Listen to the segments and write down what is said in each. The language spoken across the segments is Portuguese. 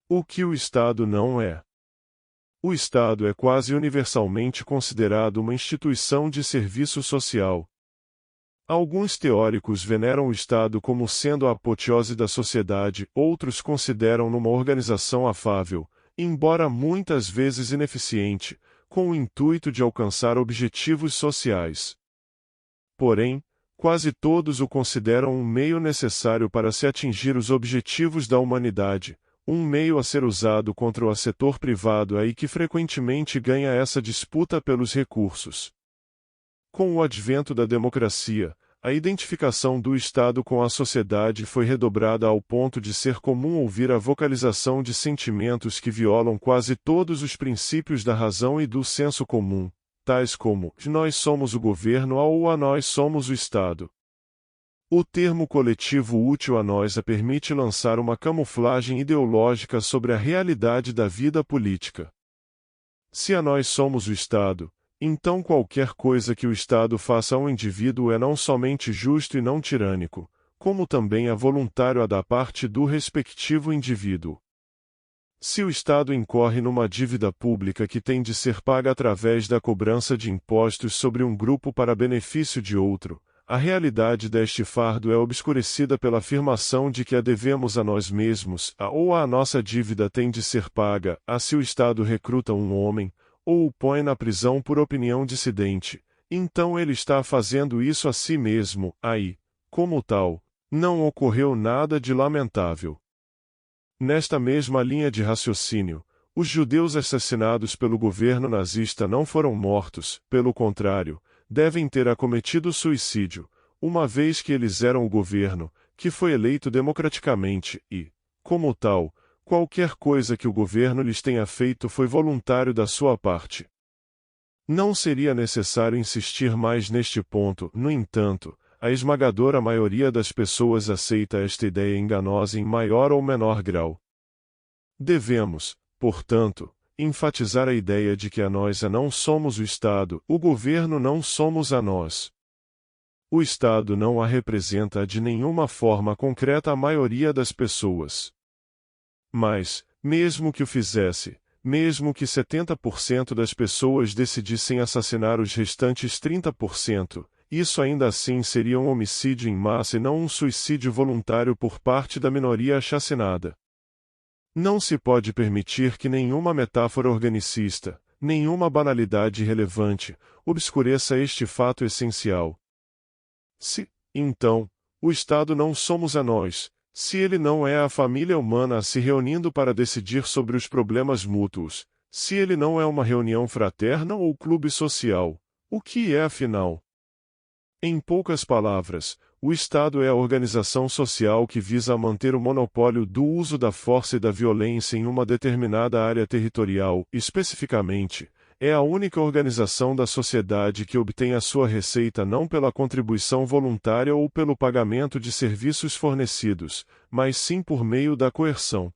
O que o Estado não é? O Estado é quase universalmente considerado uma instituição de serviço social. Alguns teóricos veneram o Estado como sendo a apoteose da sociedade, outros consideram-no uma organização afável, embora muitas vezes ineficiente, com o intuito de alcançar objetivos sociais. Porém, quase todos o consideram um meio necessário para se atingir os objetivos da humanidade, um meio a ser usado contra o setor privado aí que frequentemente ganha essa disputa pelos recursos. Com o advento da democracia, a identificação do Estado com a sociedade foi redobrada ao ponto de ser comum ouvir a vocalização de sentimentos que violam quase todos os princípios da razão e do senso comum, tais como nós somos o governo ou a nós somos o Estado. O termo coletivo útil a nós permite lançar uma camuflagem ideológica sobre a realidade da vida política. Se a nós somos o Estado, então qualquer coisa que o Estado faça a um indivíduo é não somente justo e não tirânico, como também é voluntário da parte do respectivo indivíduo. Se o Estado incorre numa dívida pública que tem de ser paga através da cobrança de impostos sobre um grupo para benefício de outro, a realidade deste fardo é obscurecida pela afirmação de que a devemos a nós mesmos, ou a nossa dívida tem de ser paga, se o Estado recruta um homem, ou o põe na prisão por opinião dissidente, então ele está fazendo isso a si mesmo, aí, como tal, não ocorreu nada de lamentável. Nesta mesma linha de raciocínio, os judeus assassinados pelo governo nazista não foram mortos, pelo contrário, devem ter acometido suicídio, uma vez que eles eram o governo, que foi eleito democraticamente e, como tal, qualquer coisa que o governo lhes tenha feito foi voluntário da sua parte. Não seria necessário insistir mais neste ponto, no entanto, a esmagadora maioria das pessoas aceita esta ideia enganosa em maior ou menor grau. Devemos, portanto, enfatizar a ideia de que a nós não somos o Estado, o governo não somos a nós. O Estado não a representa de nenhuma forma concreta a maioria das pessoas. Mas, mesmo que o fizesse, mesmo que 70% das pessoas decidissem assassinar os restantes 30%, isso ainda assim seria um homicídio em massa e não um suicídio voluntário por parte da minoria assassinada. Não se pode permitir que nenhuma metáfora organicista, nenhuma banalidade irrelevante, obscureça este fato essencial. Se, então, o Estado não somos a nós, se ele não é a família humana se reunindo para decidir sobre os problemas mútuos, se ele não é uma reunião fraterna ou clube social, o que é afinal? Em poucas palavras, o Estado é a organização social que visa manter o monopólio do uso da força e da violência em uma determinada área territorial, especificamente, é a única organização da sociedade que obtém a sua receita não pela contribuição voluntária ou pelo pagamento de serviços fornecidos, mas sim por meio da coerção.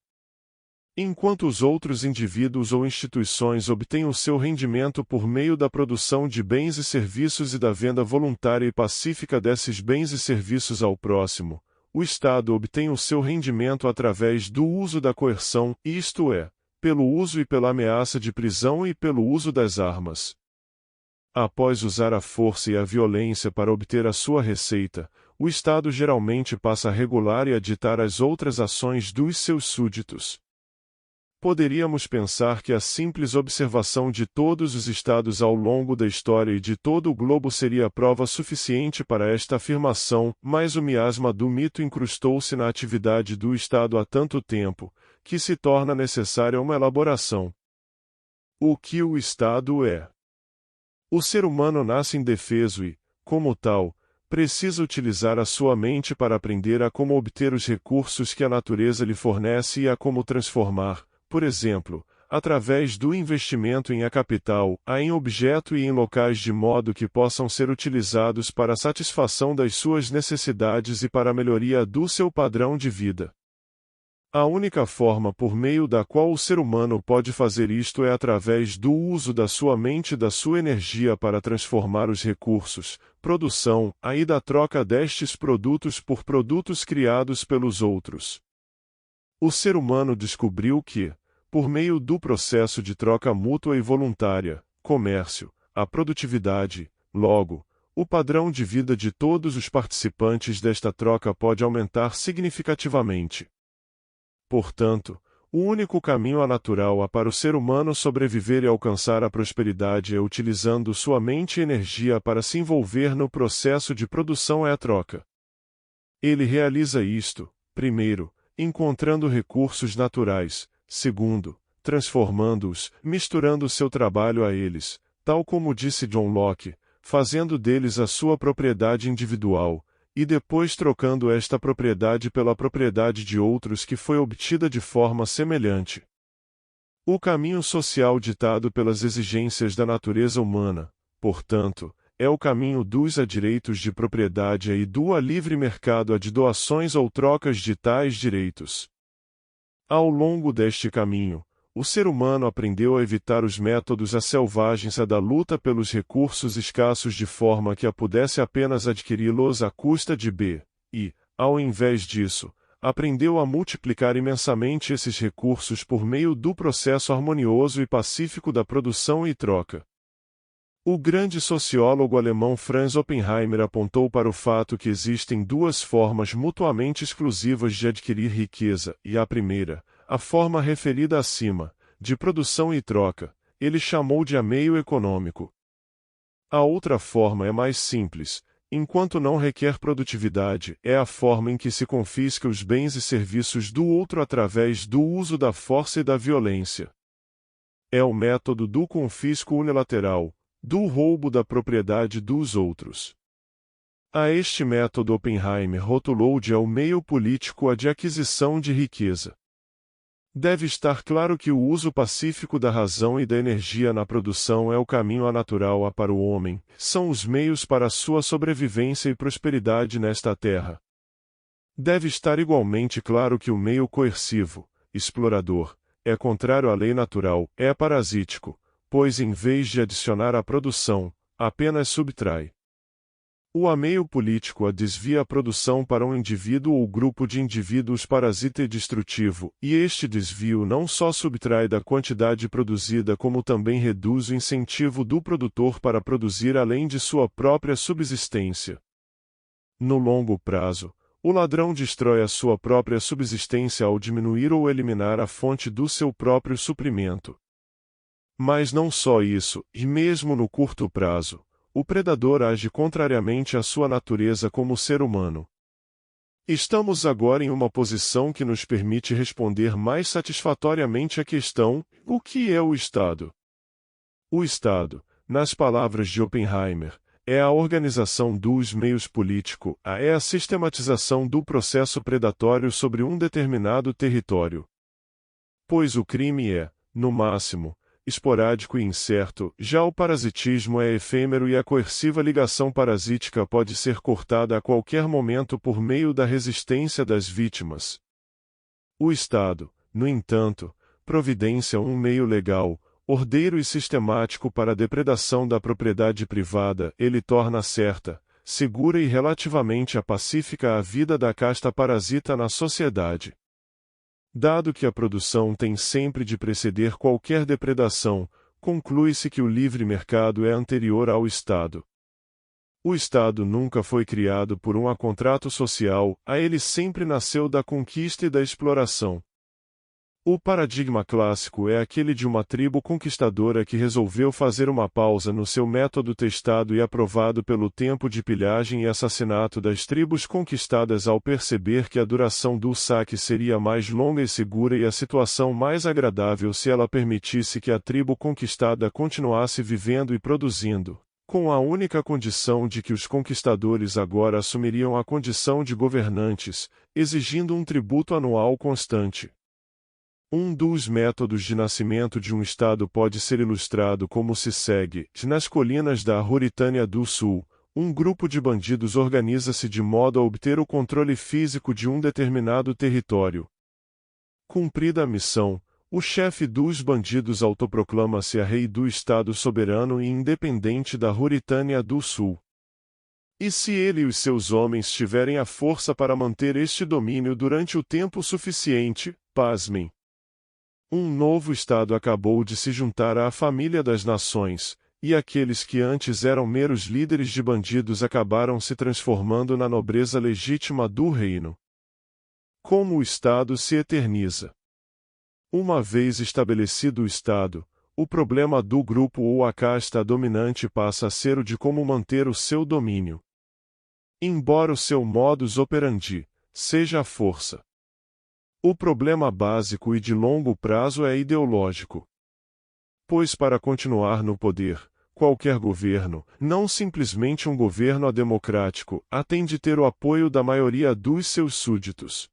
Enquanto os outros indivíduos ou instituições obtêm o seu rendimento por meio da produção de bens e serviços e da venda voluntária e pacífica desses bens e serviços ao próximo, o Estado obtém o seu rendimento através do uso da coerção, isto é, pelo uso e pela ameaça de prisão e pelo uso das armas. Após usar a força e a violência para obter a sua receita, o Estado geralmente passa a regular e a ditar as outras ações dos seus súditos. Poderíamos pensar que a simples observação de todos os estados ao longo da história e de todo o globo seria prova suficiente para esta afirmação, mas o miasma do mito incrustou-se na atividade do Estado há tanto tempo, que se torna necessária uma elaboração. O que o Estado é? O ser humano nasce indefeso e, como tal, precisa utilizar a sua mente para aprender a como obter os recursos que a natureza lhe fornece e a como transformar, por exemplo, através do investimento em capital, em objeto e em locais de modo que possam ser utilizados para a satisfação das suas necessidades e para a melhoria do seu padrão de vida. A única forma por meio da qual o ser humano pode fazer isto é através do uso da sua mente e da sua energia para transformar os recursos, produção, e da troca destes produtos por produtos criados pelos outros. O ser humano descobriu que, por meio do processo de troca mútua e voluntária, comércio, a produtividade, logo, o padrão de vida de todos os participantes desta troca pode aumentar significativamente. Portanto, o único caminho natural para o ser humano sobreviver e alcançar a prosperidade é utilizando sua mente e energia para se envolver no processo de produção e a troca. Ele realiza isto, primeiro, encontrando recursos naturais, segundo, transformando-os, misturando seu trabalho a eles, tal como disse John Locke, fazendo deles a sua propriedade individual, e depois trocando esta propriedade pela propriedade de outros que foi obtida de forma semelhante. O caminho social ditado pelas exigências da natureza humana, portanto, é o caminho dos direitos de propriedade e do livre mercado de doações ou trocas de tais direitos. Ao longo deste caminho, o ser humano aprendeu a evitar os métodos selvagens da luta pelos recursos escassos de forma que pudesse apenas adquiri-los à custa de B, e, ao invés disso, aprendeu a multiplicar imensamente esses recursos por meio do processo harmonioso e pacífico da produção e troca. O grande sociólogo alemão Franz Oppenheimer apontou para o fato que existem duas formas mutuamente exclusivas de adquirir riqueza, e a primeira, a forma referida acima, de produção e troca, ele chamou de meio econômico. A outra forma é mais simples, enquanto não requer produtividade, é a forma em que se confisca os bens e serviços do outro através do uso da força e da violência. É o método do confisco unilateral, do roubo da propriedade dos outros. A este método Oppenheimer rotulou de o meio político de aquisição de riqueza. Deve estar claro que o uso pacífico da razão e da energia na produção é o caminho natural para o homem, são os meios para a sua sobrevivência e prosperidade nesta terra. Deve estar igualmente claro que o meio coercivo, explorador, é contrário à lei natural, é parasítico, pois em vez de adicionar à produção, apenas subtrai. O meio político desvia a produção para um indivíduo ou grupo de indivíduos parasita e destrutivo, e este desvio não só subtrai da quantidade produzida como também reduz o incentivo do produtor para produzir além de sua própria subsistência. No longo prazo, o ladrão destrói a sua própria subsistência ao diminuir ou eliminar a fonte do seu próprio suprimento. Mas não só isso, e mesmo no curto prazo, o predador age contrariamente à sua natureza como ser humano. Estamos agora em uma posição que nos permite responder mais satisfatoriamente à questão: o que é o Estado? O Estado, nas palavras de Oppenheimer, é a organização dos meios políticos, é a sistematização do processo predatório sobre um determinado território. Pois o crime é, no máximo, esporádico e incerto, já o parasitismo é efêmero e a coerciva ligação parasítica pode ser cortada a qualquer momento por meio da resistência das vítimas. O Estado, no entanto, providencia um meio legal, ordeiro e sistemático para a depredação da propriedade privada, ele torna certa, segura e relativamente pacífica a vida da casta parasita na sociedade. Dado que a produção tem sempre de preceder qualquer depredação, conclui-se que o livre mercado é anterior ao Estado. O Estado nunca foi criado por um contrato social, ele sempre nasceu da conquista e da exploração. O paradigma clássico é aquele de uma tribo conquistadora que resolveu fazer uma pausa no seu método testado e aprovado pelo tempo de pilhagem e assassinato das tribos conquistadas ao perceber que a duração do saque seria mais longa e segura e a situação mais agradável se ela permitisse que a tribo conquistada continuasse vivendo e produzindo, com a única condição de que os conquistadores agora assumiriam a condição de governantes, exigindo um tributo anual constante. Um dos métodos de nascimento de um Estado pode ser ilustrado como se segue: nas colinas da Ruritânia do Sul, um grupo de bandidos organiza-se de modo a obter o controle físico de um determinado território. Cumprida a missão, o chefe dos bandidos autoproclama-se a rei do Estado soberano e independente da Ruritânia do Sul. E se ele e os seus homens tiverem a força para manter este domínio durante o tempo suficiente, Pasmem. Um novo Estado acabou de se juntar à família das nações, e aqueles que antes eram meros líderes de bandidos acabaram se transformando na nobreza legítima do reino. Como o Estado se eterniza. Uma vez estabelecido o Estado, o problema do grupo ou a casta dominante passa a ser o de como manter o seu domínio. Embora o seu modus operandi seja a força. O problema básico e de longo prazo é ideológico. Pois para continuar no poder, qualquer governo, não simplesmente um governo ademocrático, tem de ter o apoio da maioria dos seus súditos.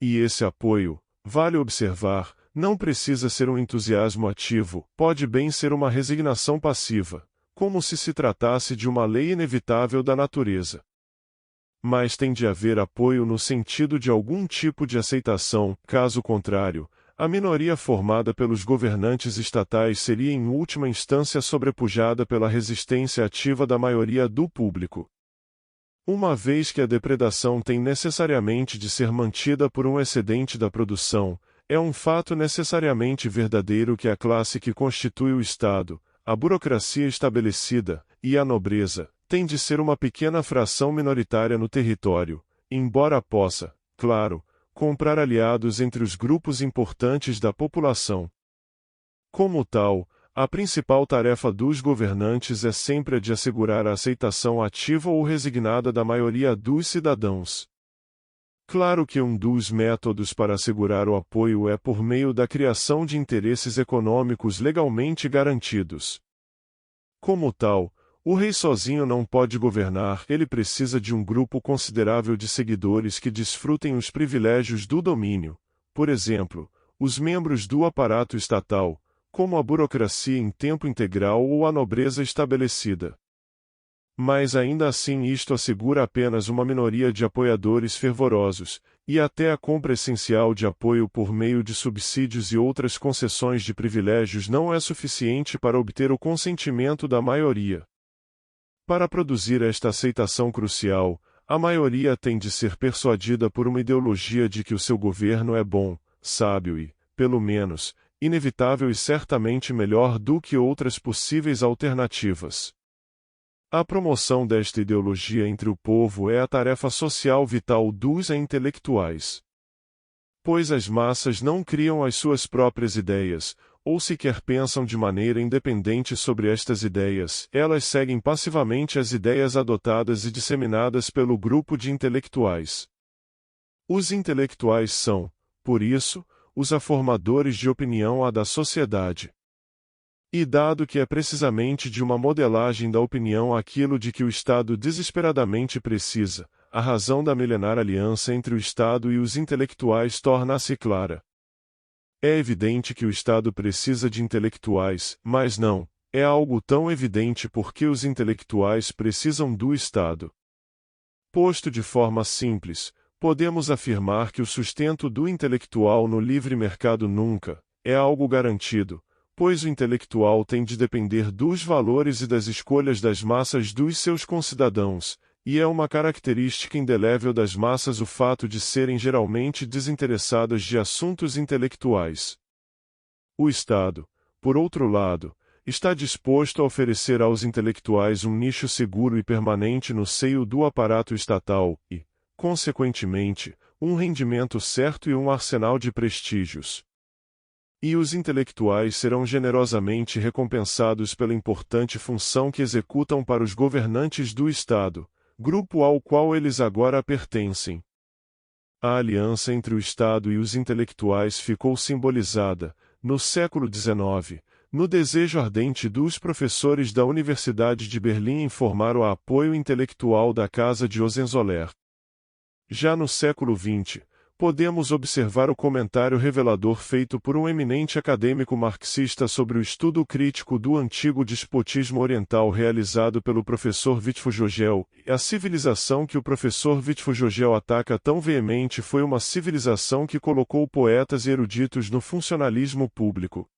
E esse apoio, vale observar, não precisa ser um entusiasmo ativo, pode bem ser uma resignação passiva, como se tratasse de uma lei inevitável da natureza. Mas tem de haver apoio no sentido de algum tipo de aceitação, caso contrário, a minoria formada pelos governantes estatais seria em última instância sobrepujada pela resistência ativa da maioria do público. Uma vez que a depredação tem necessariamente de ser mantida por um excedente da produção, é um fato necessariamente verdadeiro que a classe que constitui o Estado, a burocracia estabelecida, e a nobreza, tem de ser uma pequena fração minoritária no território, embora possa, claro, comprar aliados entre os grupos importantes da população. Como tal, a principal tarefa dos governantes é sempre a de assegurar a aceitação ativa ou resignada da maioria dos cidadãos. Claro que um dos métodos para assegurar o apoio é por meio da criação de interesses econômicos legalmente garantidos. Como tal, o rei sozinho não pode governar, ele precisa de um grupo considerável de seguidores que desfrutem os privilégios do domínio, por exemplo, os membros do aparato estatal, como a burocracia em tempo integral ou a nobreza estabelecida. Mas ainda assim isto assegura apenas uma minoria de apoiadores fervorosos, e até a compra essencial de apoio por meio de subsídios e outras concessões de privilégios não é suficiente para obter o consentimento da maioria. Para produzir esta aceitação crucial, a maioria tem de ser persuadida por uma ideologia de que o seu governo é bom, sábio e, pelo menos, inevitável e certamente melhor do que outras possíveis alternativas. A promoção desta ideologia entre o povo é a tarefa social vital dos intelectuais. Pois as massas não criam as suas próprias ideias, ou sequer pensam de maneira independente sobre estas ideias, elas seguem passivamente as ideias adotadas e disseminadas pelo grupo de intelectuais. Os intelectuais são, por isso, os formadores de opinião da sociedade. E dado que é precisamente de uma modelagem da opinião aquilo de que o Estado desesperadamente precisa, a razão da milenar aliança entre o Estado e os intelectuais torna-se clara. É evidente que o Estado precisa de intelectuais, mas não, é algo tão evidente porque os intelectuais precisam do Estado. Posto de forma simples, podemos afirmar que o sustento do intelectual no livre mercado nunca é algo garantido, pois o intelectual tem de depender dos valores e das escolhas das massas dos seus concidadãos, e é uma característica indelével das massas o fato de serem geralmente desinteressadas de assuntos intelectuais. O Estado, por outro lado, está disposto a oferecer aos intelectuais um nicho seguro e permanente no seio do aparato estatal e, consequentemente, um rendimento certo e um arsenal de prestígios. E os intelectuais serão generosamente recompensados pela importante função que executam para os governantes do Estado, grupo ao qual eles agora pertencem. A aliança entre o Estado e os intelectuais ficou simbolizada, no século XIX, no desejo ardente dos professores da Universidade de Berlim em formar o apoio intelectual da Casa de Hohenzollern. Já no século XX, podemos observar o comentário revelador feito por um eminente acadêmico marxista sobre o estudo crítico do antigo despotismo oriental realizado pelo professor Wittfogel. A civilização que o professor Wittfogel ataca tão veemente foi uma civilização que colocou poetas e eruditos no funcionalismo público.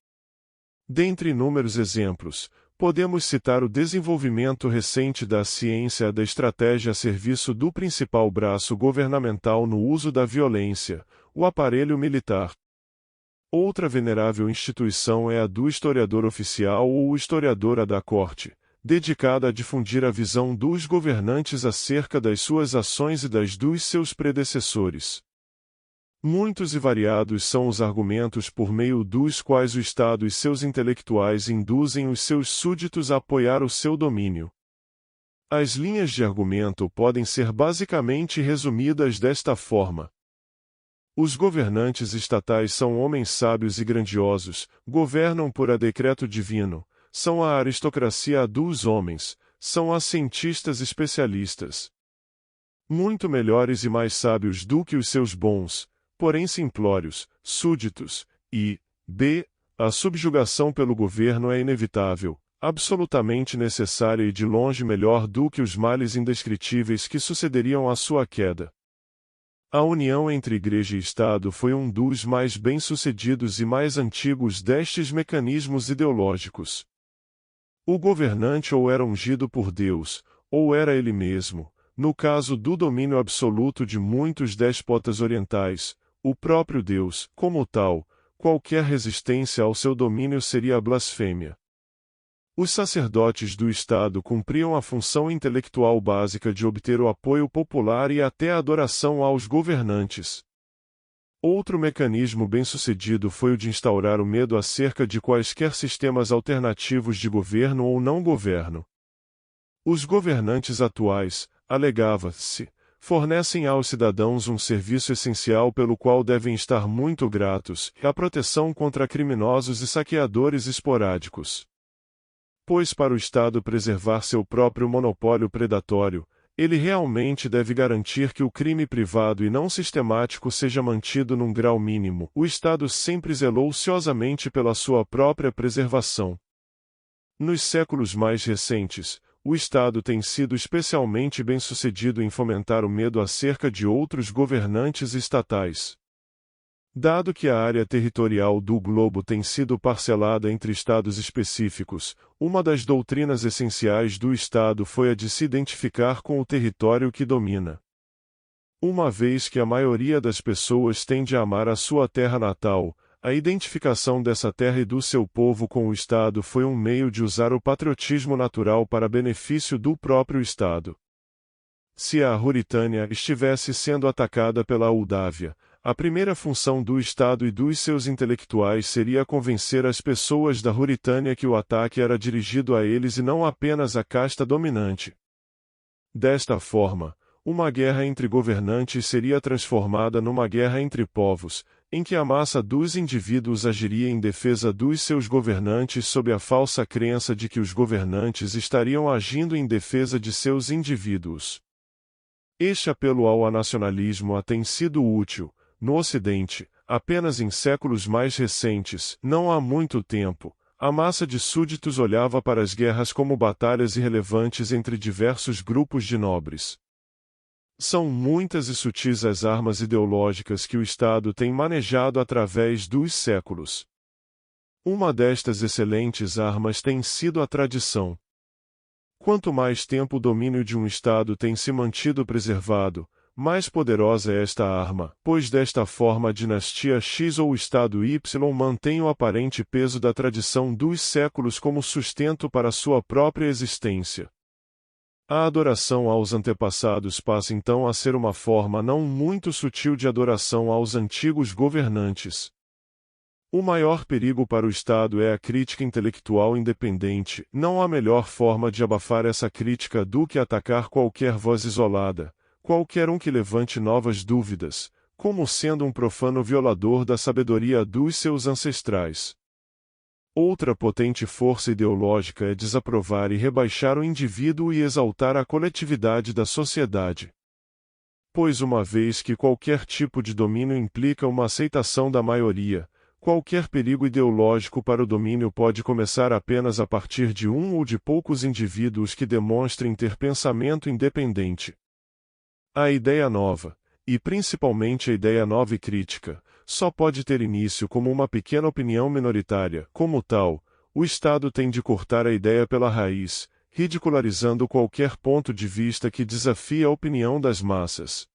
Dentre inúmeros exemplos, podemos citar o desenvolvimento recente da ciência da estratégia a serviço do principal braço governamental no uso da violência, o aparelho militar. Outra venerável instituição é a do historiador oficial ou o historiadora da corte, dedicada a difundir a visão dos governantes acerca das suas ações e das dos seus predecessores. Muitos e variados são os argumentos por meio dos quais o Estado e seus intelectuais induzem os seus súditos a apoiar o seu domínio. As linhas de argumento podem ser basicamente resumidas desta forma. Os governantes estatais são homens sábios e grandiosos, governam por a decreto divino, são a aristocracia dos homens, são as cientistas especialistas. Muito melhores e mais sábios do que os seus bons, porém simplórios, súditos, e, b. A subjugação pelo governo é inevitável, absolutamente necessária e de longe melhor do que os males indescritíveis que sucederiam à sua queda. A união entre Igreja e Estado foi um dos mais bem-sucedidos e mais antigos destes mecanismos ideológicos. O governante ou era ungido por Deus, ou era ele mesmo, no caso do domínio absoluto de muitos déspotas orientais, o próprio Deus, como tal, qualquer resistência ao seu domínio seria blasfêmia. Os sacerdotes do Estado cumpriam a função intelectual básica de obter o apoio popular e até a adoração aos governantes. Outro mecanismo bem-sucedido foi o de instaurar o medo acerca de quaisquer sistemas alternativos de governo ou não governo. Os governantes atuais, alegava-se, fornecem aos cidadãos um serviço essencial pelo qual devem estar muito gratos, a proteção contra criminosos e saqueadores esporádicos. Pois para o Estado preservar seu próprio monopólio predatório, ele realmente deve garantir que o crime privado e não sistemático seja mantido num grau mínimo. O Estado sempre zelou ciosamente pela sua própria preservação. Nos séculos mais recentes, o Estado tem sido especialmente bem-sucedido em fomentar o medo acerca de outros governantes estatais. Dado que a área territorial do globo tem sido parcelada entre estados específicos, uma das doutrinas essenciais do Estado foi a de se identificar com o território que domina. Uma vez que a maioria das pessoas tende a amar a sua terra natal, a identificação dessa terra e do seu povo com o Estado foi um meio de usar o patriotismo natural para benefício do próprio Estado. Se a Ruritânia estivesse sendo atacada pela Moldávia, a primeira função do Estado e dos seus intelectuais seria convencer as pessoas da Ruritânia que o ataque era dirigido a eles e não apenas à casta dominante. Desta forma, uma guerra entre governantes seria transformada numa guerra entre povos, em que a massa dos indivíduos agiria em defesa dos seus governantes sob a falsa crença de que os governantes estariam agindo em defesa de seus indivíduos. Este apelo ao nacionalismo tem sido útil, no Ocidente, apenas em séculos mais recentes, não há muito tempo, a massa de súditos olhava para as guerras como batalhas irrelevantes entre diversos grupos de nobres. São muitas e sutis as armas ideológicas que o Estado tem manejado através dos séculos. Uma destas excelentes armas tem sido a tradição. Quanto mais tempo o domínio de um Estado tem se mantido preservado, mais poderosa é esta arma, pois desta forma a dinastia X ou o Estado Y mantém o aparente peso da tradição dos séculos como sustento para sua própria existência. A adoração aos antepassados passa então a ser uma forma não muito sutil de adoração aos antigos governantes. O maior perigo para o Estado é a crítica intelectual independente. Não há melhor forma de abafar essa crítica do que atacar qualquer voz isolada, qualquer um que levante novas dúvidas, como sendo um profano violador da sabedoria dos seus ancestrais. Outra potente força ideológica é desaprovar e rebaixar o indivíduo e exaltar a coletividade da sociedade. Pois uma vez que qualquer tipo de domínio implica uma aceitação da maioria, qualquer perigo ideológico para o domínio pode começar apenas a partir de um ou de poucos indivíduos que demonstrem ter pensamento independente. A ideia nova, e principalmente a ideia nova e crítica, só pode ter início como uma pequena opinião minoritária. Como tal, o Estado tem de cortar a ideia pela raiz, ridicularizando qualquer ponto de vista que desafie a opinião das massas.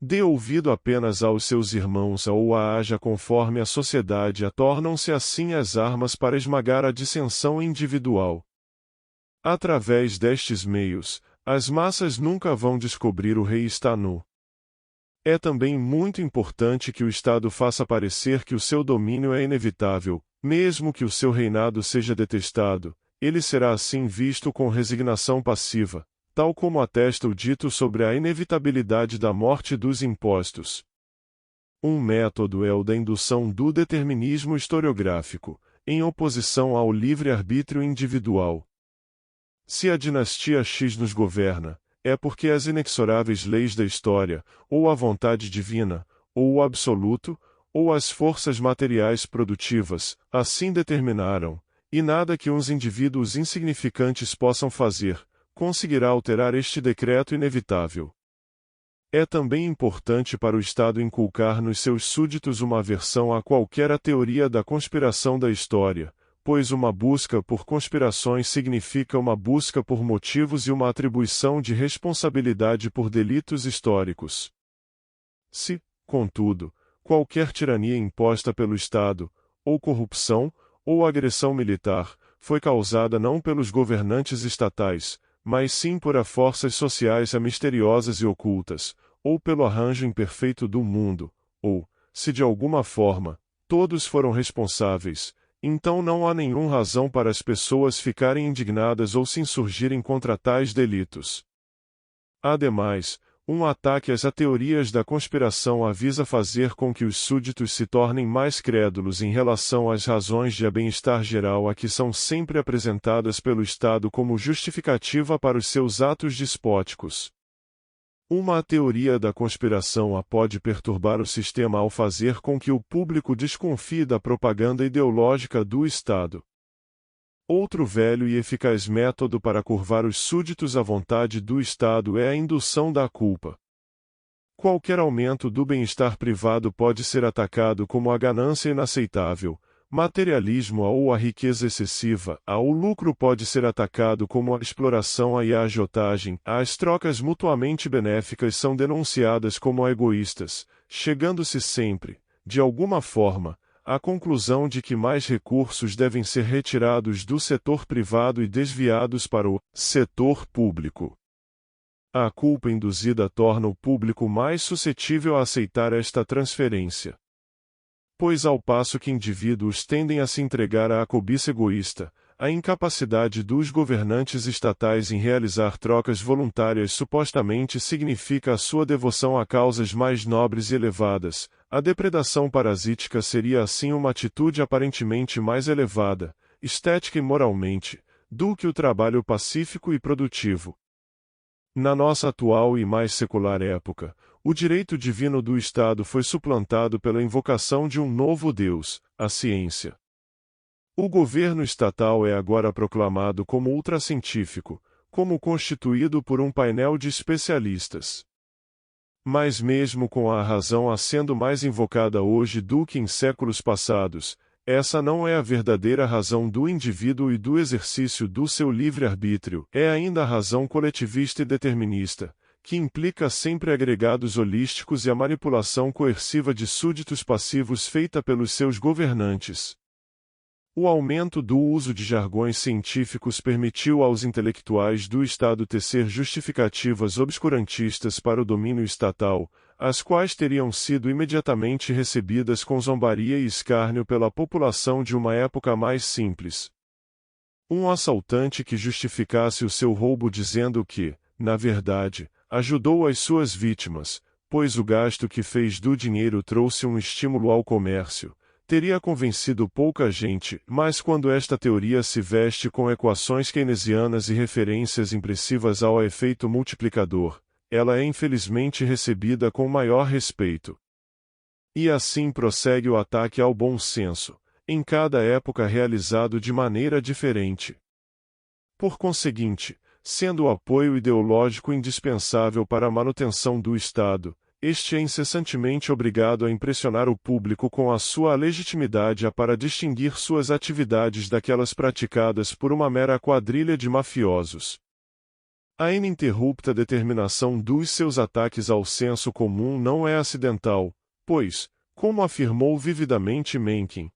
Dê ouvido apenas aos seus irmãos ou haja conforme a sociedade tornam-se assim as armas para esmagar a dissensão individual. Através destes meios, as massas nunca vão descobrir o rei está nu. É também muito importante que o Estado faça parecer que o seu domínio é inevitável, mesmo que o seu reinado seja detestado, ele será assim visto com resignação passiva, tal como atesta o dito sobre a inevitabilidade da morte dos impostos. Um método é o da indução do determinismo historiográfico, em oposição ao livre-arbítrio individual. Se a dinastia X nos governa, é porque as inexoráveis leis da história, ou a vontade divina, ou o absoluto, ou as forças materiais produtivas, assim determinaram, e nada que uns indivíduos insignificantes possam fazer, conseguirá alterar este decreto inevitável. É também importante para o Estado inculcar nos seus súditos uma aversão a qualquer teoria da conspiração da história, pois uma busca por conspirações significa uma busca por motivos e uma atribuição de responsabilidade por delitos históricos. Se, contudo, qualquer tirania imposta pelo Estado, ou corrupção, ou agressão militar, foi causada não pelos governantes estatais, mas sim por forças sociais misteriosas e ocultas, ou pelo arranjo imperfeito do mundo, ou, se de alguma forma, todos foram responsáveis, então não há nenhuma razão para as pessoas ficarem indignadas ou se insurgirem contra tais delitos. Ademais, um ataque às teorias da conspiração avisa fazer com que os súditos se tornem mais crédulos em relação às razões de bem-estar geral a que são sempre apresentadas pelo Estado como justificativa para os seus atos despóticos. Uma teoria da conspiração pode perturbar o sistema ao fazer com que o público desconfie da propaganda ideológica do Estado. Outro velho e eficaz método para curvar os súditos à vontade do Estado é a indução da culpa. Qualquer aumento do bem-estar privado pode ser atacado como a ganância inaceitável, materialismo ou a riqueza excessiva, o lucro pode ser atacado como a exploração e a agiotagem, as trocas mutuamente benéficas são denunciadas como egoístas, chegando-se sempre, de alguma forma, à conclusão de que mais recursos devem ser retirados do setor privado e desviados para o setor público. A culpa induzida torna o público mais suscetível a aceitar esta transferência. Pois ao passo que indivíduos tendem a se entregar à cobiça egoísta, a incapacidade dos governantes estatais em realizar trocas voluntárias supostamente significa a sua devoção a causas mais nobres e elevadas, a depredação parasítica seria assim uma atitude aparentemente mais elevada, estética e moralmente, do que o trabalho pacífico e produtivo. Na nossa atual e mais secular época, o direito divino do Estado foi suplantado pela invocação de um novo Deus, a ciência. O governo estatal é agora proclamado como ultracientífico, como constituído por um painel de especialistas. Mas mesmo com a razão sendo mais invocada hoje do que em séculos passados, essa não é a verdadeira razão do indivíduo e do exercício do seu livre-arbítrio, é ainda a razão coletivista e determinista, que implica sempre agregados holísticos e a manipulação coerciva de súditos passivos feita pelos seus governantes. O aumento do uso de jargões científicos permitiu aos intelectuais do Estado tecer justificativas obscurantistas para o domínio estatal, as quais teriam sido imediatamente recebidas com zombaria e escárnio pela população de uma época mais simples. Um assaltante que justificasse o seu roubo dizendo que, na verdade, ajudou as suas vítimas, pois o gasto que fez do dinheiro trouxe um estímulo ao comércio, teria convencido pouca gente, mas quando esta teoria se veste com equações keynesianas e referências impressivas ao efeito multiplicador, ela é infelizmente recebida com maior respeito. E assim prossegue o ataque ao bom senso, em cada época realizado de maneira diferente. Por conseguinte, sendo o apoio ideológico indispensável para a manutenção do Estado, este é incessantemente obrigado a impressionar o público com a sua legitimidade para distinguir suas atividades daquelas praticadas por uma mera quadrilha de mafiosos. A ininterrupta determinação dos seus ataques ao senso comum não é acidental, pois, como afirmou vividamente Mencken,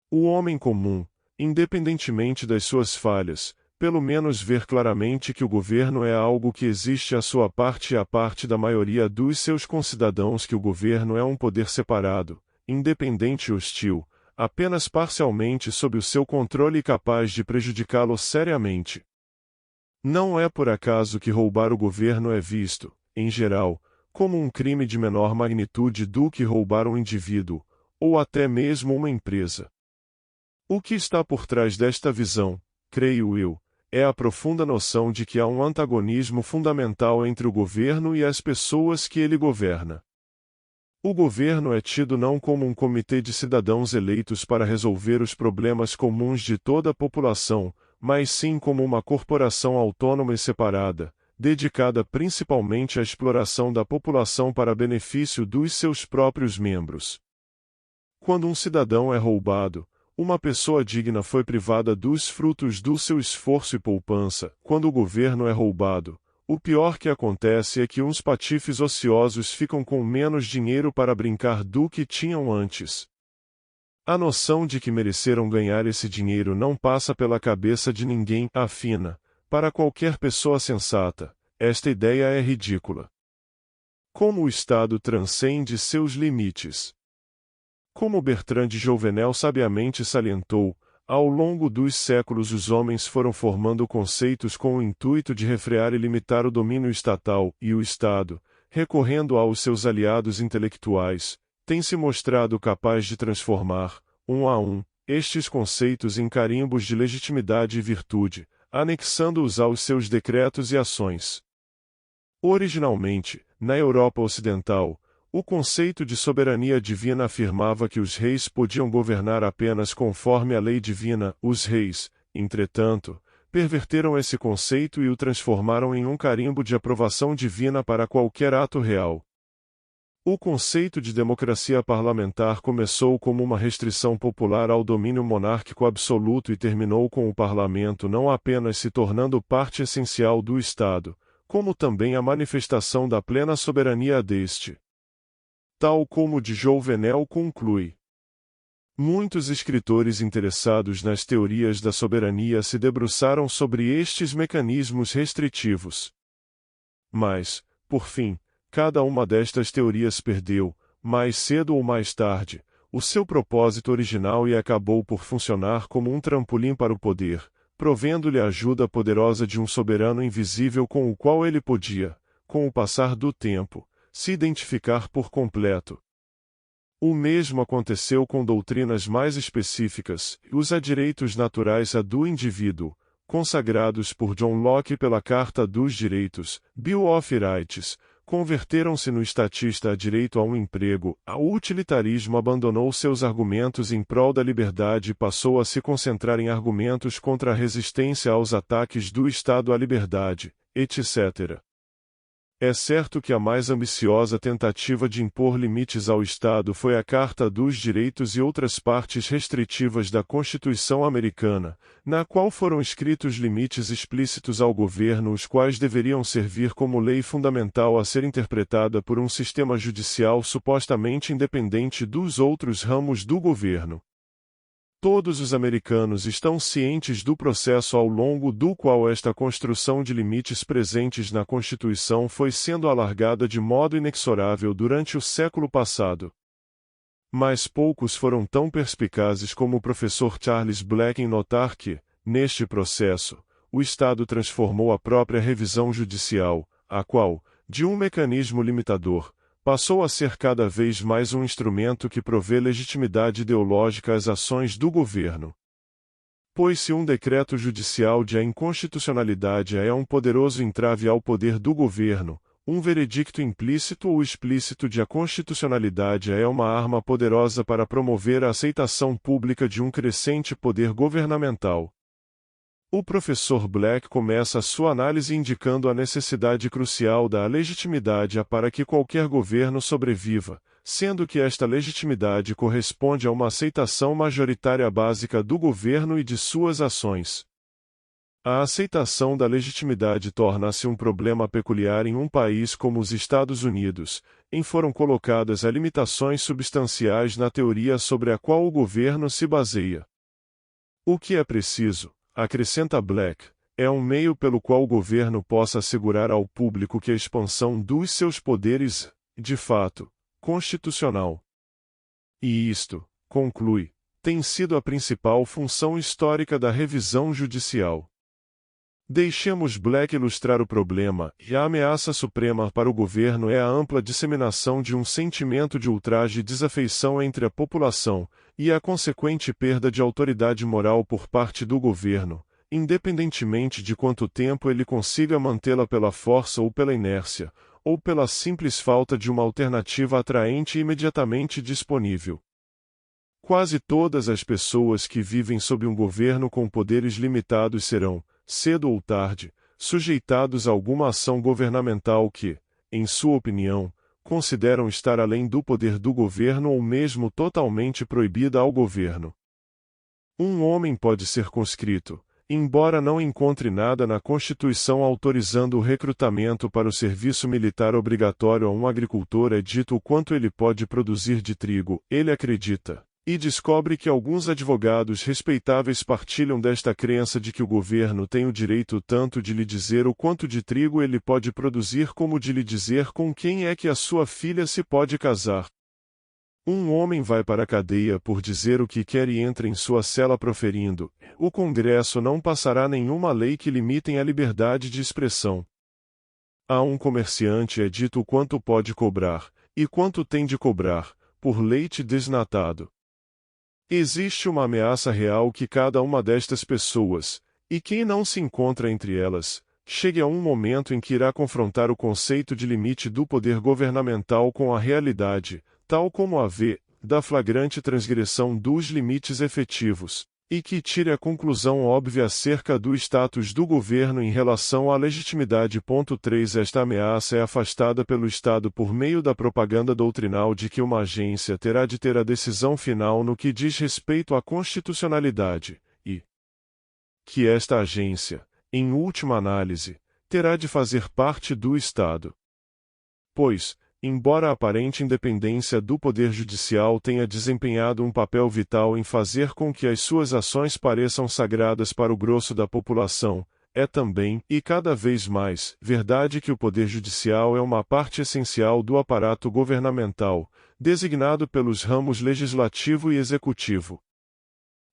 o homem comum, independentemente das suas falhas, pelo menos ver claramente que o governo é algo que existe à sua parte e à parte da maioria dos seus concidadãos, que o governo é um poder separado, independente e hostil, apenas parcialmente sob o seu controle e capaz de prejudicá-lo seriamente. Não é por acaso que roubar o governo é visto, em geral, como um crime de menor magnitude do que roubar um indivíduo, ou até mesmo uma empresa. O que está por trás desta visão, creio eu, é a profunda noção de que há um antagonismo fundamental entre o governo e as pessoas que ele governa. O governo é tido não como um comitê de cidadãos eleitos para resolver os problemas comuns de toda a população, mas sim como uma corporação autônoma e separada, dedicada principalmente à exploração da população para benefício dos seus próprios membros. Quando um cidadão é roubado, uma pessoa digna foi privada dos frutos do seu esforço e poupança. Quando o governo é roubado, o pior que acontece é que uns patifes ociosos ficam com menos dinheiro para brincar do que tinham antes. A noção de que mereceram ganhar esse dinheiro não passa pela cabeça de ninguém, afina. Para qualquer pessoa sensata, esta ideia é ridícula. Como o Estado transcende seus limites. Como Bertrand de Jouvenel sabiamente salientou, ao longo dos séculos os homens foram formando conceitos com o intuito de refrear e limitar o domínio estatal, e o Estado, recorrendo aos seus aliados intelectuais, tem se mostrado capaz de transformar, um a um, estes conceitos em carimbos de legitimidade e virtude, anexando-os aos seus decretos e ações. Originalmente, na Europa Ocidental, o conceito de soberania divina afirmava que os reis podiam governar apenas conforme a lei divina. Os reis, entretanto, perverteram esse conceito e o transformaram em um carimbo de aprovação divina para qualquer ato real. O conceito de democracia parlamentar começou como uma restrição popular ao domínio monárquico absoluto e terminou com o parlamento não apenas se tornando parte essencial do Estado, como também a manifestação da plena soberania deste. Tal como de Jouvenel conclui. Muitos escritores interessados nas teorias da soberania se debruçaram sobre estes mecanismos restritivos. Mas, por fim, cada uma destas teorias perdeu, mais cedo ou mais tarde, o seu propósito original e acabou por funcionar como um trampolim para o poder, provendo-lhe a ajuda poderosa de um soberano invisível com o qual ele podia, com o passar do tempo, se identificar por completo. O mesmo aconteceu com doutrinas mais específicas, os direitos naturais do indivíduo, consagrados por John Locke pela Carta dos Direitos, Bill of Rights, converteram-se no estatista a direito a um emprego. O utilitarismo abandonou seus argumentos em prol da liberdade e passou a se concentrar em argumentos contra a resistência aos ataques do Estado à liberdade, etc. É certo que a mais ambiciosa tentativa de impor limites ao Estado foi a Carta dos Direitos e outras partes restritivas da Constituição americana, na qual foram escritos limites explícitos ao governo, os quais deveriam servir como lei fundamental a ser interpretada por um sistema judicial supostamente independente dos outros ramos do governo. Todos os americanos estão cientes do processo ao longo do qual esta construção de limites presentes na Constituição foi sendo alargada de modo inexorável durante o século passado. Mas poucos foram tão perspicazes como o professor Charles Black em notar que, neste processo, o Estado transformou a própria revisão judicial, a qual, de um mecanismo limitador, passou a ser cada vez mais um instrumento que provê legitimidade ideológica às ações do governo. Pois se um decreto judicial de inconstitucionalidade é um poderoso entrave ao poder do governo, um veredicto implícito ou explícito de inconstitucionalidade é uma arma poderosa para promover a aceitação pública de um crescente poder governamental. O professor Black começa sua análise indicando a necessidade crucial da legitimidade para que qualquer governo sobreviva, sendo que esta legitimidade corresponde a uma aceitação majoritária básica do governo e de suas ações. A aceitação da legitimidade torna-se um problema peculiar em um país como os Estados Unidos, em foram colocadas limitações substanciais na teoria sobre a qual o governo se baseia. O que é preciso, acrescenta Black, é um meio pelo qual o governo possa assegurar ao público que a expansão dos seus poderes, de fato, constitucional. E isto, conclui, tem sido a principal função histórica da revisão judicial. Deixemos Black ilustrar o problema, e a ameaça suprema para o governo é a ampla disseminação de um sentimento de ultraje e desafeição entre a população, e a consequente perda de autoridade moral por parte do governo, independentemente de quanto tempo ele consiga mantê-la pela força ou pela inércia, ou pela simples falta de uma alternativa atraente e imediatamente disponível. Quase todas as pessoas que vivem sob um governo com poderes limitados serão, cedo ou tarde, sujeitados a alguma ação governamental que, em sua opinião, consideram estar além do poder do governo ou mesmo totalmente proibida ao governo. Um homem pode ser conscrito, embora não encontre nada na Constituição autorizando o recrutamento para o serviço militar obrigatório a um agricultor é dito o quanto ele pode produzir de trigo, ele acredita. E descobre que alguns advogados respeitáveis partilham desta crença de que o governo tem o direito tanto de lhe dizer o quanto de trigo ele pode produzir como de lhe dizer com quem é que a sua filha se pode casar. Um homem vai para a cadeia por dizer o que quer e entra em sua cela proferindo: o Congresso não passará nenhuma lei que limitem a liberdade de expressão. A um comerciante é dito o quanto pode cobrar, e quanto tem de cobrar, por leite desnatado. Existe uma ameaça real que cada uma destas pessoas, e quem não se encontra entre elas, chegue a um momento em que irá confrontar o conceito de limite do poder governamental com a realidade, tal como a vê, da flagrante transgressão dos limites efetivos, e que tire a conclusão óbvia acerca do status do governo em relação à legitimidade. 3 Esta ameaça é afastada pelo Estado por meio da propaganda doutrinal de que uma agência terá de ter a decisão final no que diz respeito à constitucionalidade, e que esta agência, em última análise, terá de fazer parte do Estado. Pois, embora a aparente independência do Poder Judicial tenha desempenhado um papel vital em fazer com que as suas ações pareçam sagradas para o grosso da população, é também, e cada vez mais, verdade que o Poder Judicial é uma parte essencial do aparato governamental, designado pelos ramos legislativo e executivo.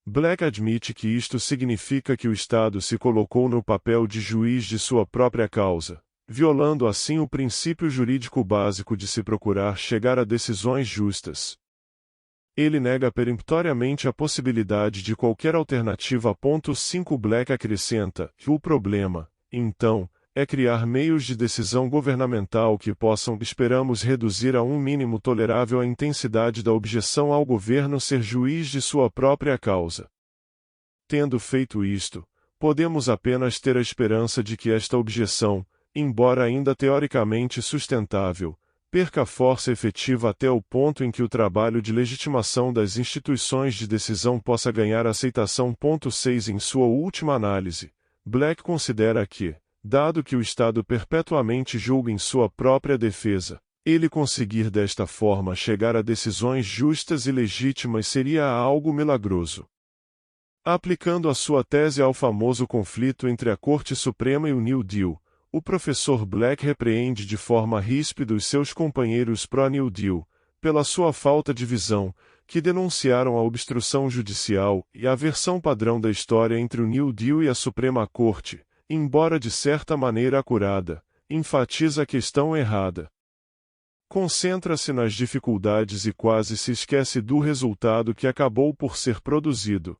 Black admite que isto significa que o Estado se colocou no papel de juiz de sua própria causa, violando assim o princípio jurídico básico de se procurar chegar a decisões justas. Ele nega peremptoriamente a possibilidade de qualquer alternativa. 5 Black acrescenta que o problema, então, é criar meios de decisão governamental que possam, esperamos, reduzir a um mínimo tolerável a intensidade da objeção ao governo ser juiz de sua própria causa. Tendo feito isto, podemos apenas ter a esperança de que esta objeção, embora ainda teoricamente sustentável, perca força efetiva até o ponto em que o trabalho de legitimação das instituições de decisão possa ganhar aceitação. 6 Em sua última análise, Black considera que, dado que o Estado perpetuamente julga em sua própria defesa, ele conseguir desta forma chegar a decisões justas e legítimas seria algo milagroso. Aplicando a sua tese ao famoso conflito entre a Corte Suprema e o New Deal, o professor Black repreende de forma ríspida os seus companheiros pró-New Deal, pela sua falta de visão, que denunciaram a obstrução judicial e a versão padrão da história entre o New Deal e a Suprema Corte, embora de certa maneira acurada, enfatiza a questão errada. Concentra-se nas dificuldades e quase se esquece do resultado que acabou por ser produzido.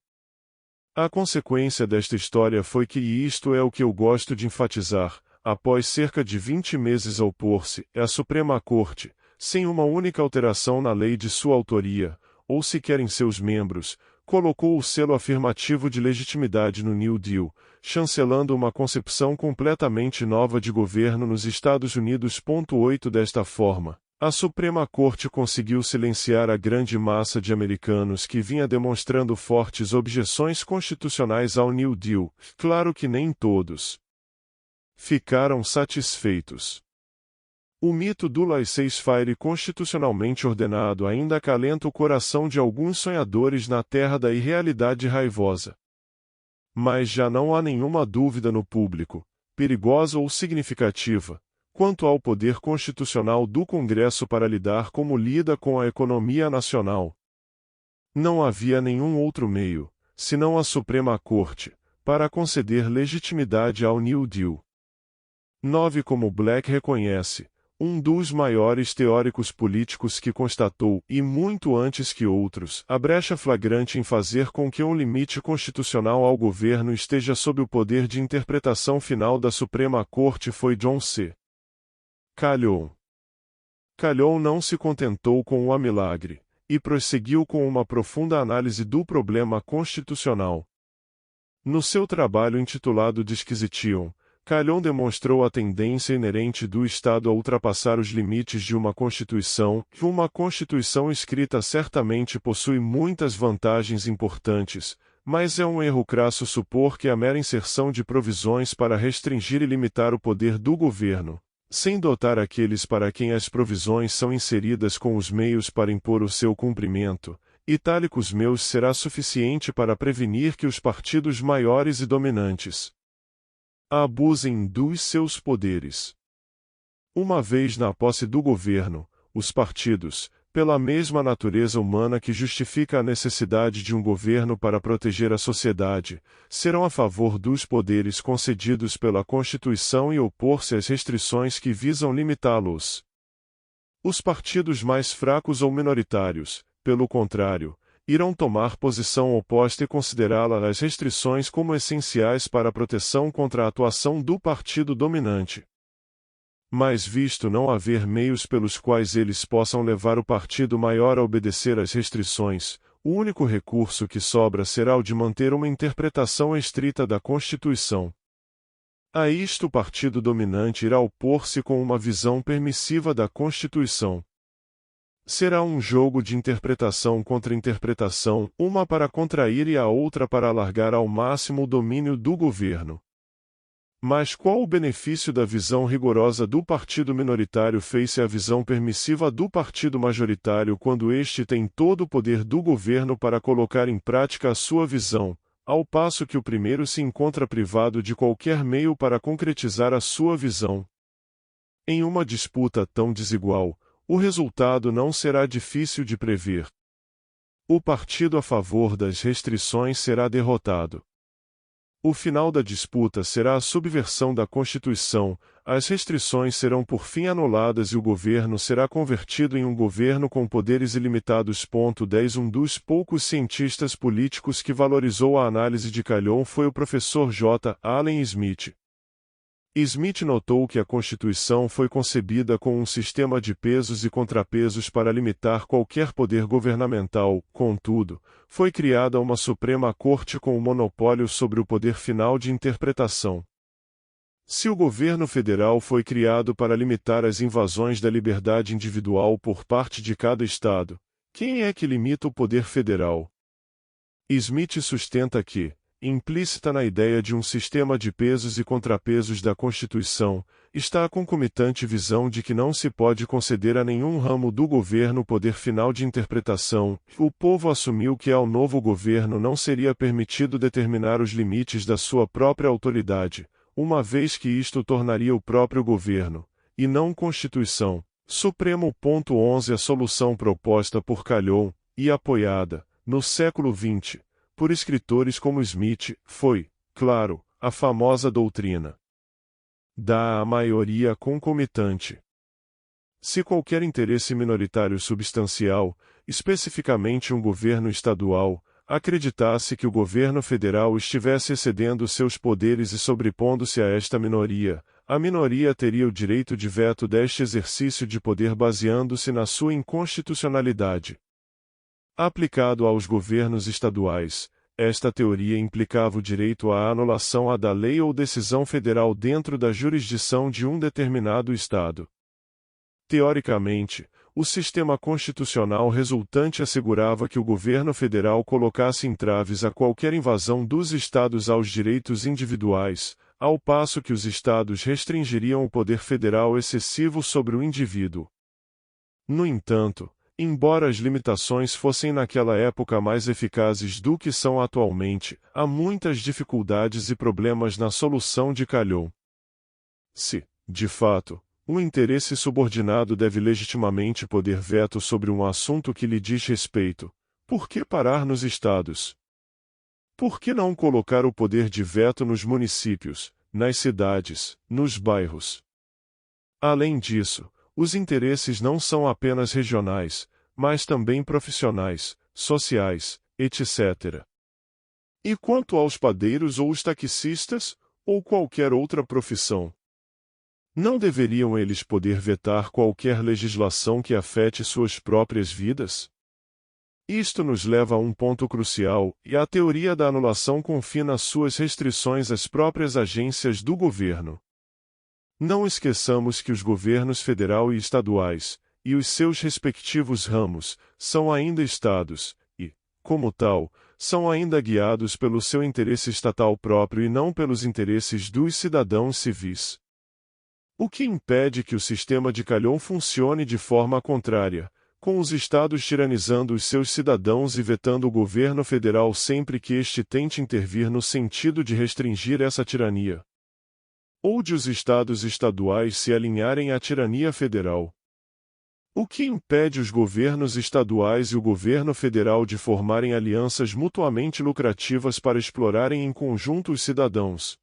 A consequência desta história foi que, e isto é o que eu gosto de enfatizar, após cerca de 20 meses a opor-se, a Suprema Corte, sem uma única alteração na lei de sua autoria, ou sequer em seus membros, colocou o selo afirmativo de legitimidade no New Deal, chancelando uma concepção completamente nova de governo nos Estados Unidos. 8 Desta forma, A Suprema Corte conseguiu silenciar a grande massa de americanos que vinha demonstrando fortes objeções constitucionais ao New Deal, claro que nem todos ficaram satisfeitos. O mito do laissez-faire constitucionalmente ordenado ainda acalenta o coração de alguns sonhadores na terra da irrealidade raivosa. Mas já não há nenhuma dúvida no público, perigosa ou significativa, quanto ao poder constitucional do Congresso para lidar como lida com a economia nacional. Não havia nenhum outro meio, senão a Suprema Corte, para conceder legitimidade ao New Deal. 9. Como Black reconhece, um dos maiores teóricos políticos que constatou, e muito antes que outros, a brecha flagrante em fazer com que um limite constitucional ao governo esteja sob o poder de interpretação final da Suprema Corte foi John C. Calhoun. Calhoun não se contentou com o amilagre, e prosseguiu com uma profunda análise do problema constitucional. No seu trabalho intitulado Disquisition, Calhoun demonstrou a tendência inerente do Estado a ultrapassar os limites de uma Constituição, e uma Constituição escrita certamente possui muitas vantagens importantes, mas é um erro crasso supor que a mera inserção de provisões para restringir e limitar o poder do governo, sem dotar aqueles para quem as provisões são inseridas com os meios para impor o seu cumprimento, itálicos meus será suficiente para prevenir que os partidos maiores e dominantes abusem dos seus poderes. Uma vez na posse do governo, os partidos, pela mesma natureza humana que justifica a necessidade de um governo para proteger a sociedade, serão a favor dos poderes concedidos pela Constituição e opor-se às restrições que visam limitá-los. Os partidos mais fracos ou minoritários, pelo contrário, irão tomar posição oposta e considerá-la as restrições como essenciais para a proteção contra a atuação do partido dominante. Mas visto não haver meios pelos quais eles possam levar o partido maior a obedecer às restrições, o único recurso que sobra será o de manter uma interpretação estrita da Constituição. A isto o partido dominante irá opor-se com uma visão permissiva da Constituição. Será um jogo de interpretação contra interpretação, uma para contrair e a outra para alargar ao máximo o domínio do governo. Mas qual o benefício da visão rigorosa do partido minoritário face à visão permissiva do partido majoritário quando este tem todo o poder do governo para colocar em prática a sua visão, ao passo que o primeiro se encontra privado de qualquer meio para concretizar a sua visão? Em uma disputa tão desigual, o resultado não será difícil de prever. O partido a favor das restrições será derrotado. O final da disputa será a subversão da Constituição, as restrições serão por fim anuladas e o governo será convertido em um governo com poderes ilimitados. 10 Um dos poucos cientistas políticos que valorizou a análise de Calhoun foi o professor J. Allen Smith. Smith notou que a Constituição foi concebida com um sistema de pesos e contrapesos para limitar qualquer poder governamental, contudo, foi criada uma Suprema Corte com o monopólio sobre o poder final de interpretação. Se o governo federal foi criado para limitar as invasões da liberdade individual por parte de cada estado, quem é que limita o poder federal? Smith sustenta que, implícita na ideia de um sistema de pesos e contrapesos da Constituição, está a concomitante visão de que não se pode conceder a nenhum ramo do governo poder final de interpretação. O povo assumiu que ao novo governo não seria permitido determinar os limites da sua própria autoridade, uma vez que isto tornaria o próprio governo, e não Constituição, Supremo. 11 A solução proposta por Calhoun, e apoiada, no século XX, por escritores como Smith, foi, claro, a famosa doutrina da maioria concomitante. Se qualquer interesse minoritário substancial, especificamente um governo estadual, acreditasse que o governo federal estivesse excedendo seus poderes e sobrepondo-se a esta minoria, a minoria teria o direito de veto deste exercício de poder baseando-se na sua inconstitucionalidade. Aplicado aos governos estaduais, esta teoria implicava o direito à anulação da lei ou decisão federal dentro da jurisdição de um determinado estado. Teoricamente, o sistema constitucional resultante assegurava que o governo federal colocasse entraves a qualquer invasão dos estados aos direitos individuais, ao passo que os estados restringiriam o poder federal excessivo sobre o indivíduo. No entanto, embora as limitações fossem naquela época mais eficazes do que são atualmente, há muitas dificuldades e problemas na solução de Calhoun. Se, de fato, um interesse subordinado deve legitimamente poder veto sobre um assunto que lhe diz respeito, por que parar nos estados? Por que não colocar o poder de veto nos municípios, nas cidades, nos bairros? Além disso, os interesses não são apenas regionais, mas também profissionais, sociais, etc. E quanto aos padeiros ou os taxistas, ou qualquer outra profissão? Não deveriam eles poder vetar qualquer legislação que afete suas próprias vidas? Isto nos leva a um ponto crucial, e a teoria da anulação confina suas restrições às próprias agências do governo. Não esqueçamos que os governos federal e estaduais, e os seus respectivos ramos, são ainda estados, e, como tal, são ainda guiados pelo seu interesse estatal próprio e não pelos interesses dos cidadãos civis. O que impede que o sistema de Calhoun funcione de forma contrária, com os estados tiranizando os seus cidadãos e vetando o governo federal sempre que este tente intervir no sentido de restringir essa tirania? Ou de os estados estaduais se alinharem à tirania federal? O que impede os governos estaduais e o governo federal de formarem alianças mutuamente lucrativas para explorarem em conjunto os cidadãos?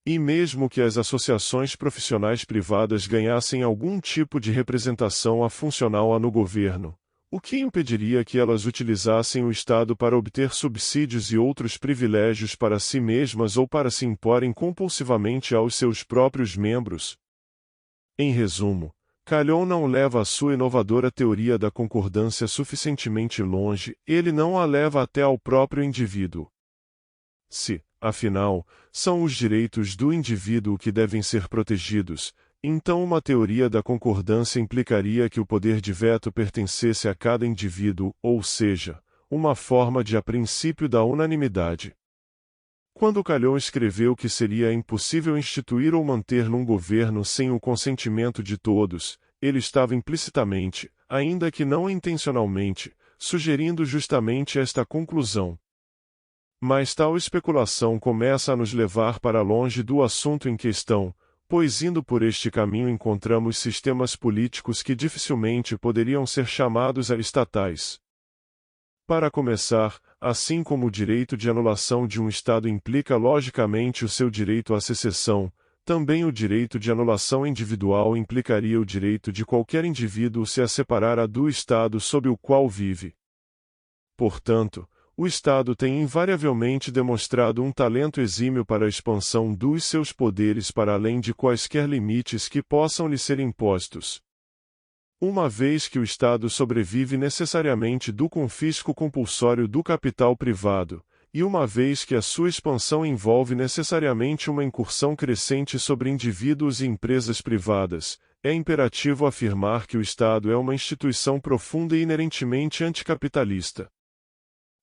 E mesmo que as associações profissionais privadas ganhassem algum tipo de representação funcional no governo, o que impediria que elas utilizassem o Estado para obter subsídios e outros privilégios para si mesmas ou para se imporem compulsivamente aos seus próprios membros? Em resumo, Calhoun não leva a sua inovadora teoria da concordância suficientemente longe, ele não a leva até ao próprio indivíduo. Se, afinal, são os direitos do indivíduo que devem ser protegidos, então uma teoria da concordância implicaria que o poder de veto pertencesse a cada indivíduo, ou seja, uma forma de a princípio da unanimidade. Quando Calhoun escreveu que seria impossível instituir ou manter um governo sem o consentimento de todos, ele estava implicitamente, ainda que não intencionalmente, sugerindo justamente esta conclusão. Mas tal especulação começa a nos levar para longe do assunto em questão, pois indo por este caminho encontramos sistemas políticos que dificilmente poderiam ser chamados estatais. Para começar, assim como o direito de anulação de um Estado implica logicamente o seu direito à secessão, também o direito de anulação individual implicaria o direito de qualquer indivíduo se a separar do Estado sob o qual vive. Portanto, o Estado tem invariavelmente demonstrado um talento exímio para a expansão dos seus poderes para além de quaisquer limites que possam lhe ser impostos. Uma vez que o Estado sobrevive necessariamente do confisco compulsório do capital privado, e uma vez que a sua expansão envolve necessariamente uma incursão crescente sobre indivíduos e empresas privadas, é imperativo afirmar que o Estado é uma instituição profunda e inerentemente anticapitalista.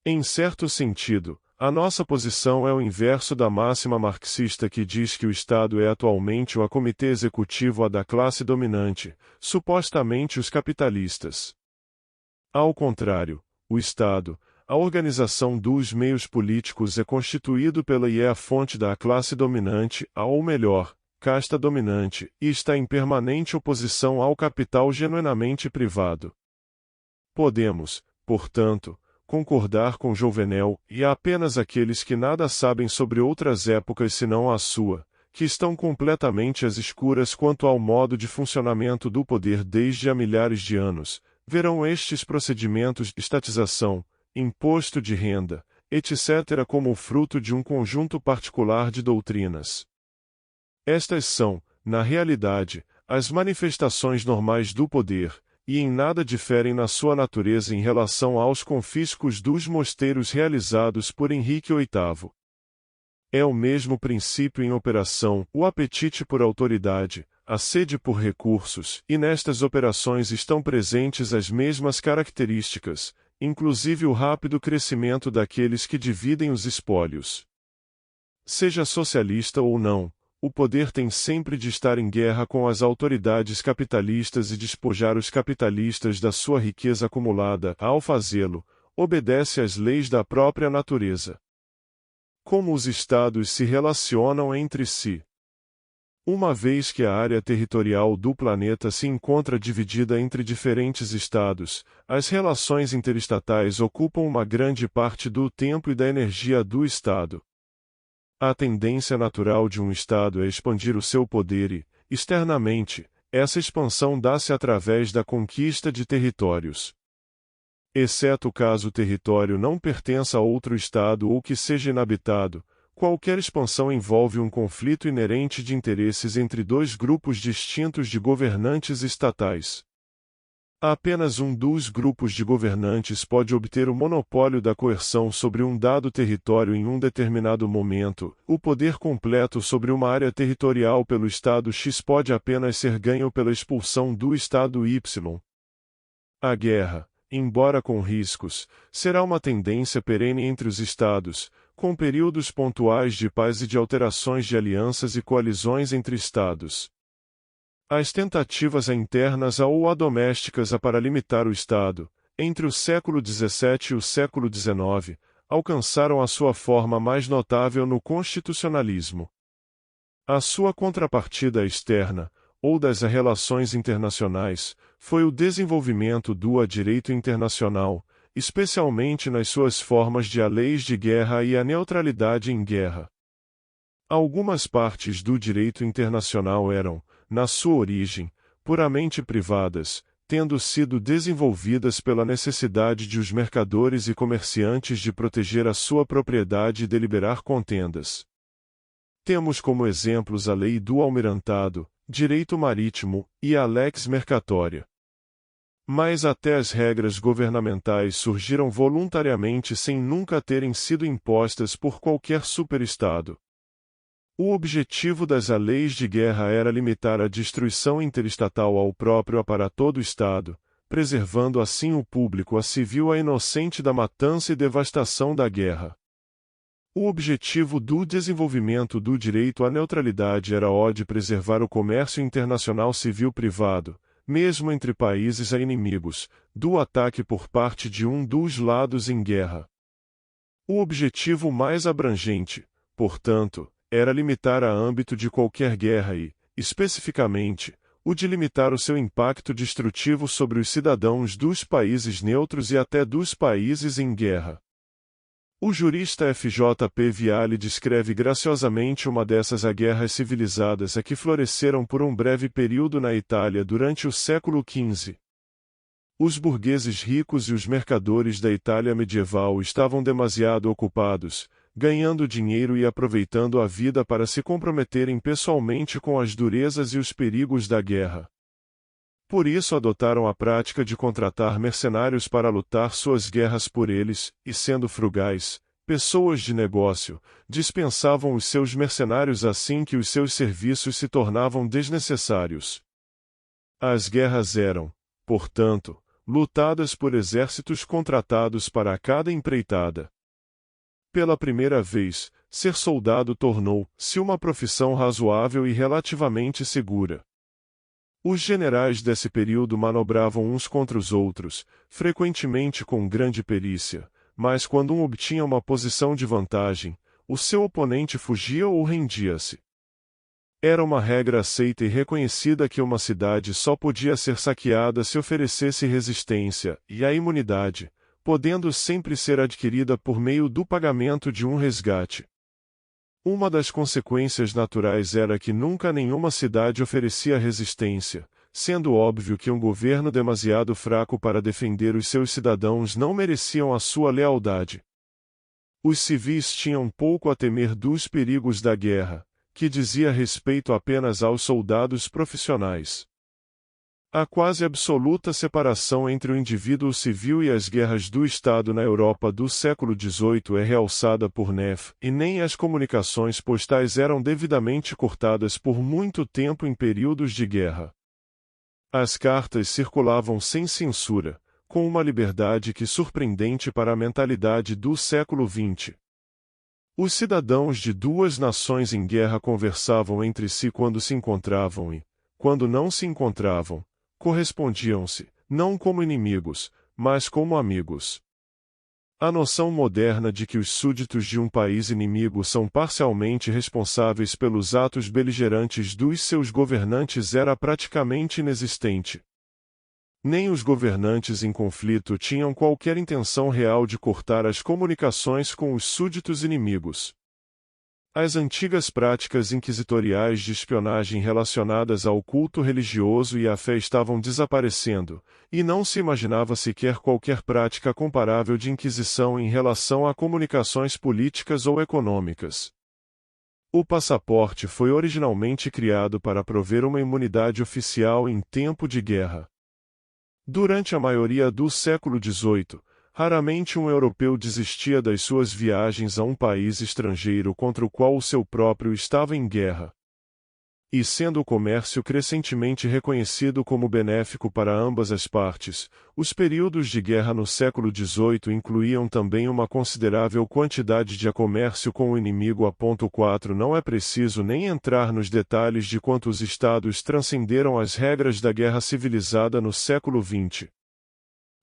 Em certo sentido, a nossa posição é o inverso da máxima marxista que diz que o Estado é atualmente o comitê executivo da classe dominante, supostamente os capitalistas. Ao contrário, o Estado, a organização dos meios políticos é constituído pela e é a fonte da classe dominante, ou melhor, casta dominante, e está em permanente oposição ao capital genuinamente privado. Podemos, portanto, concordar com Jouvenel, e há apenas aqueles que nada sabem sobre outras épocas senão a sua, que estão completamente às escuras quanto ao modo de funcionamento do poder desde há milhares de anos, verão estes procedimentos de estatização, imposto de renda, etc. como fruto de um conjunto particular de doutrinas. Estas são, na realidade, as manifestações normais do poder, e em nada diferem na sua natureza em relação aos confiscos dos mosteiros realizados por Henrique VIII. É o mesmo princípio em operação, o apetite por autoridade, a sede por recursos, e nestas operações estão presentes as mesmas características, inclusive o rápido crescimento daqueles que dividem os espólios. Seja socialista ou não, o poder tem sempre de estar em guerra com as autoridades capitalistas e despojar os capitalistas da sua riqueza acumulada. Ao fazê-lo, obedece às leis da própria natureza. Como os estados se relacionam entre si? Uma vez que a área territorial do planeta se encontra dividida entre diferentes estados, as relações interestatais ocupam uma grande parte do tempo e da energia do estado. A tendência natural de um estado é expandir o seu poder e, externamente, essa expansão dá-se através da conquista de territórios. Exceto caso o território não pertença a outro estado ou que seja inabitado, qualquer expansão envolve um conflito inerente de interesses entre dois grupos distintos de governantes estatais. Apenas um dos grupos de governantes pode obter o monopólio da coerção sobre um dado território em um determinado momento. O poder completo sobre uma área territorial pelo Estado X pode apenas ser ganho pela expulsão do Estado Y. A guerra, embora com riscos, será uma tendência perene entre os Estados, com períodos pontuais de paz e de alterações de alianças e coalizões entre Estados. As tentativas internas ou adomésticas para limitar o Estado, entre o século XVII e o século XIX, alcançaram a sua forma mais notável no constitucionalismo. A sua contrapartida externa, ou das relações internacionais, foi o desenvolvimento do direito internacional, especialmente nas suas formas de leis de guerra e a neutralidade em guerra. Algumas partes do direito internacional eram, na sua origem, puramente privadas, tendo sido desenvolvidas pela necessidade de os mercadores e comerciantes de proteger a sua propriedade e deliberar contendas. Temos como exemplos a Lei do Almirantado, Direito Marítimo, e a Lex Mercatoria. Mas até as regras governamentais surgiram voluntariamente sem nunca terem sido impostas por qualquer superestado. O objetivo das leis de guerra era limitar a destruição interestatal ao próprio para todo o Estado, preservando assim o público a civil a inocente da matança e devastação da guerra. O objetivo do desenvolvimento do direito à neutralidade era o de preservar o comércio internacional civil-privado, mesmo entre países inimigos, do ataque por parte de um dos lados em guerra. O objetivo mais abrangente, portanto, era limitar a âmbito de qualquer guerra e, especificamente, o de limitar o seu impacto destrutivo sobre os cidadãos dos países neutros e até dos países em guerra. O jurista F.J.P. Viale descreve graciosamente uma dessas guerras civilizadas que floresceram por um breve período na Itália durante o século XV. Os burgueses ricos e os mercadores da Itália medieval estavam demasiado ocupados, ganhando dinheiro e aproveitando a vida para se comprometerem pessoalmente com as durezas e os perigos da guerra. Por isso adotaram a prática de contratar mercenários para lutar suas guerras por eles, e sendo frugais, pessoas de negócio, dispensavam os seus mercenários assim que os seus serviços se tornavam desnecessários. As guerras eram, portanto, lutadas por exércitos contratados para cada empreitada. Pela primeira vez, ser soldado tornou-se uma profissão razoável e relativamente segura. Os generais desse período manobravam uns contra os outros, frequentemente com grande perícia, mas quando um obtinha uma posição de vantagem, o seu oponente fugia ou rendia-se. Era uma regra aceita e reconhecida que uma cidade só podia ser saqueada se oferecesse resistência, e a imunidade, podendo sempre ser adquirida por meio do pagamento de um resgate. Uma das consequências naturais era que nunca nenhuma cidade oferecia resistência, sendo óbvio que um governo demasiado fraco para defender os seus cidadãos não mereciam a sua lealdade. Os civis tinham pouco a temer dos perigos da guerra, que dizia respeito apenas aos soldados profissionais. A quase absoluta separação entre o indivíduo civil e as guerras do Estado na Europa do século XVIII é realçada por Neff, e nem as comunicações postais eram devidamente cortadas por muito tempo em períodos de guerra. As cartas circulavam sem censura, com uma liberdade que surpreendente para a mentalidade do século XX. Os cidadãos de duas nações em guerra conversavam entre si quando se encontravam e, quando não se encontravam, correspondiam-se, não como inimigos, mas como amigos. A noção moderna de que os súditos de um país inimigo são parcialmente responsáveis pelos atos beligerantes dos seus governantes era praticamente inexistente. Nem os governantes em conflito tinham qualquer intenção real de cortar as comunicações com os súditos inimigos. As antigas práticas inquisitoriais de espionagem relacionadas ao culto religioso e à fé estavam desaparecendo, e não se imaginava sequer qualquer prática comparável de inquisição em relação a comunicações políticas ou econômicas. O passaporte foi originalmente criado para prover uma imunidade oficial em tempo de guerra. Durante a maioria do século XVIII, raramente um europeu desistia das suas viagens a um país estrangeiro contra o qual o seu próprio estava em guerra. E sendo o comércio crescentemente reconhecido como benéfico para ambas as partes, os períodos de guerra no século XVIII incluíam também uma considerável quantidade de comércio com o inimigo. 4 Não é preciso nem entrar nos detalhes de quantos estados transcenderam as regras da guerra civilizada no século XX.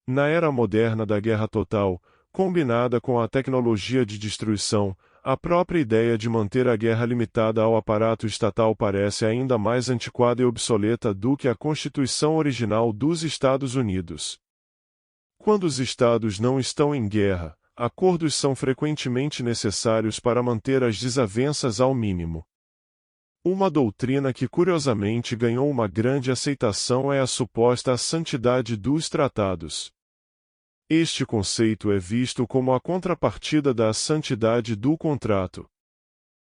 Na era moderna da guerra total, combinada com a tecnologia de destruição, a própria ideia de manter a guerra limitada ao aparato estatal parece ainda mais antiquada e obsoleta do que a Constituição original dos Estados Unidos. Quando os estados não estão em guerra, acordos são frequentemente necessários para manter as desavenças ao mínimo. Uma doutrina que curiosamente ganhou uma grande aceitação é a suposta santidade dos tratados. Este conceito é visto como a contrapartida da santidade do contrato.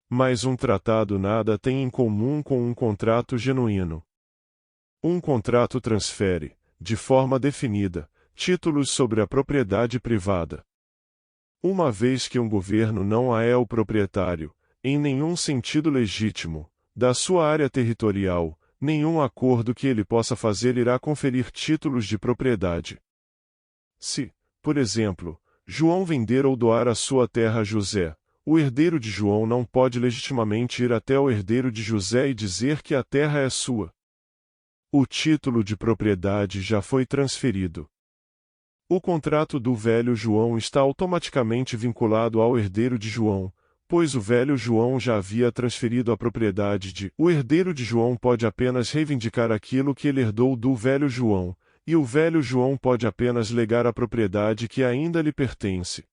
Mas um tratado nada tem em comum com um contrato genuíno. Um contrato transfere, de forma definida, títulos sobre a propriedade privada. Uma vez que um governo não é o proprietário, em nenhum sentido legítimo, da sua área territorial, nenhum acordo que ele possa fazer irá conferir títulos de propriedade. Se, por exemplo, João vender ou doar a sua terra a José, o herdeiro de João não pode legitimamente ir até o herdeiro de José e dizer que a terra é sua. O título de propriedade já foi transferido. O contrato do velho João está automaticamente vinculado ao herdeiro de João, pois o velho João já havia transferido a propriedade de. O herdeiro de João pode apenas reivindicar aquilo que ele herdou do velho João, e o velho João pode apenas legar a propriedade que ainda lhe pertence.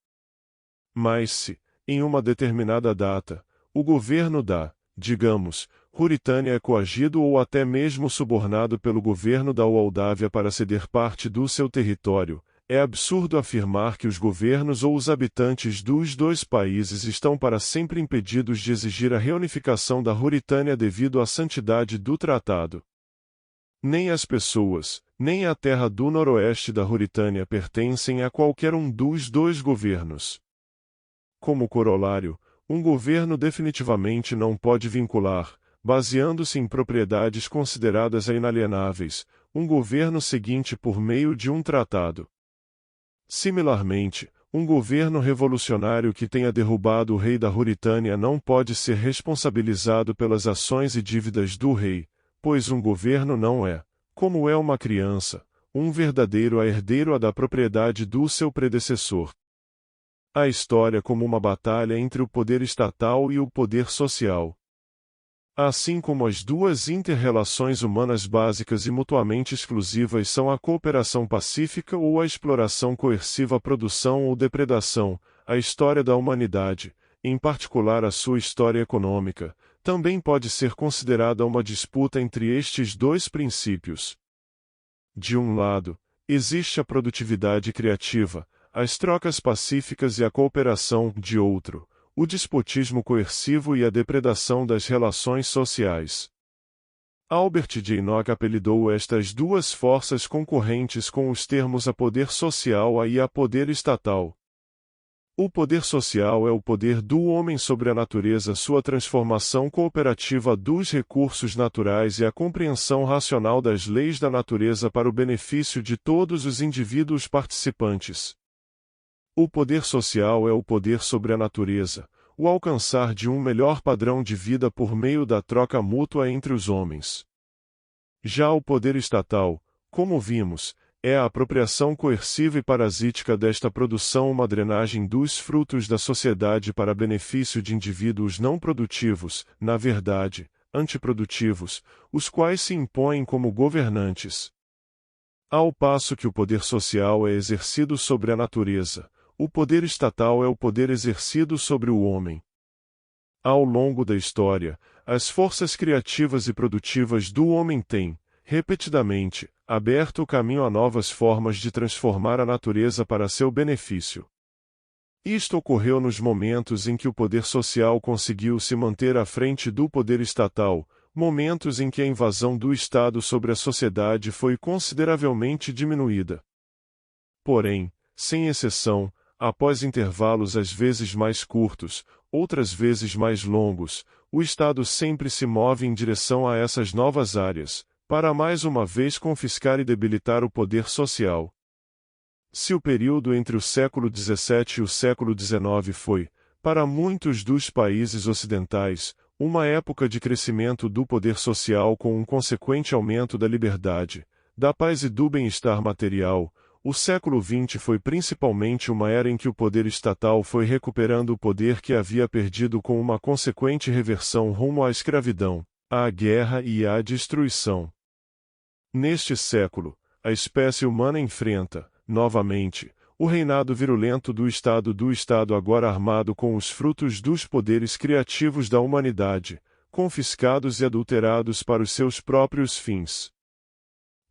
Mas se, em uma determinada data, o governo da, digamos, Ruritânia é coagido ou até mesmo subornado pelo governo da Moldávia para ceder parte do seu território, é absurdo afirmar que os governos ou os habitantes dos dois países estão para sempre impedidos de exigir a reunificação da Ruritânia devido à santidade do tratado. Nem as pessoas, nem a terra do noroeste da Ruritânia pertencem a qualquer um dos dois governos. Como corolário, um governo definitivamente não pode vincular, baseando-se em propriedades consideradas inalienáveis, um governo seguinte por meio de um tratado. Similarmente, um governo revolucionário que tenha derrubado o rei da Ruritânia não pode ser responsabilizado pelas ações e dívidas do rei, pois um governo não é, como é uma criança, um verdadeiro herdeiro da propriedade do seu predecessor. A história como uma batalha entre o poder estatal e o poder social. Assim como as duas inter-relações humanas básicas e mutuamente exclusivas são a cooperação pacífica ou a exploração coerciva, produção ou depredação, a história da humanidade, em particular a sua história econômica, também pode ser considerada uma disputa entre estes dois princípios. De um lado, existe a produtividade criativa, as trocas pacíficas e a cooperação; de outro, o despotismo coercivo e a depredação das relações sociais. Albert Jaynock apelidou estas duas forças concorrentes com os termos a poder social e a poder estatal. O poder social é o poder do homem sobre a natureza, sua transformação cooperativa dos recursos naturais e a compreensão racional das leis da natureza para o benefício de todos os indivíduos participantes. O poder social é o poder sobre a natureza, o alcançar de um melhor padrão de vida por meio da troca mútua entre os homens. Já o poder estatal, como vimos, é a apropriação coerciva e parasítica desta produção, uma drenagem dos frutos da sociedade para benefício de indivíduos não produtivos, na verdade, antiprodutivos, os quais se impõem como governantes. Ao passo que o poder social é exercido sobre a natureza, o poder estatal é o poder exercido sobre o homem. Ao longo da história, as forças criativas e produtivas do homem têm, repetidamente, aberto o caminho a novas formas de transformar a natureza para seu benefício. Isto ocorreu nos momentos em que o poder social conseguiu se manter à frente do poder estatal, momentos em que a invasão do Estado sobre a sociedade foi consideravelmente diminuída. Porém, sem exceção, após intervalos às vezes mais curtos, outras vezes mais longos, o Estado sempre se move em direção a essas novas áreas, para mais uma vez confiscar e debilitar o poder social. Se o período entre o século XVII e o século XIX foi, para muitos dos países ocidentais, uma época de crescimento do poder social com um consequente aumento da liberdade, da paz e do bem-estar material, o século XX foi principalmente uma era em que o poder estatal foi recuperando o poder que havia perdido com uma consequente reversão rumo à escravidão, à guerra e à destruição. Neste século, a espécie humana enfrenta, novamente, o reinado virulento do Estado agora armado com os frutos dos poderes criativos da humanidade, confiscados e adulterados para os seus próprios fins.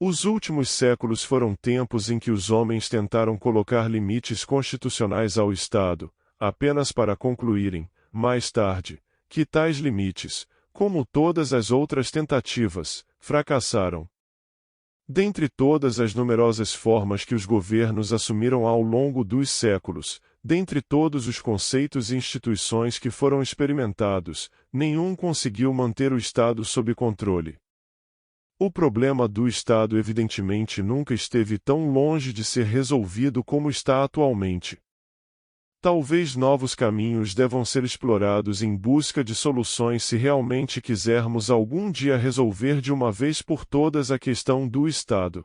Os últimos séculos foram tempos em que os homens tentaram colocar limites constitucionais ao Estado, apenas para concluírem, mais tarde, que tais limites, como todas as outras tentativas, fracassaram. Dentre todas as numerosas formas que os governos assumiram ao longo dos séculos, dentre todos os conceitos e instituições que foram experimentados, nenhum conseguiu manter o Estado sob controle. O problema do Estado evidentemente nunca esteve tão longe de ser resolvido como está atualmente. Talvez novos caminhos devam ser explorados em busca de soluções se realmente quisermos algum dia resolver de uma vez por todas a questão do Estado.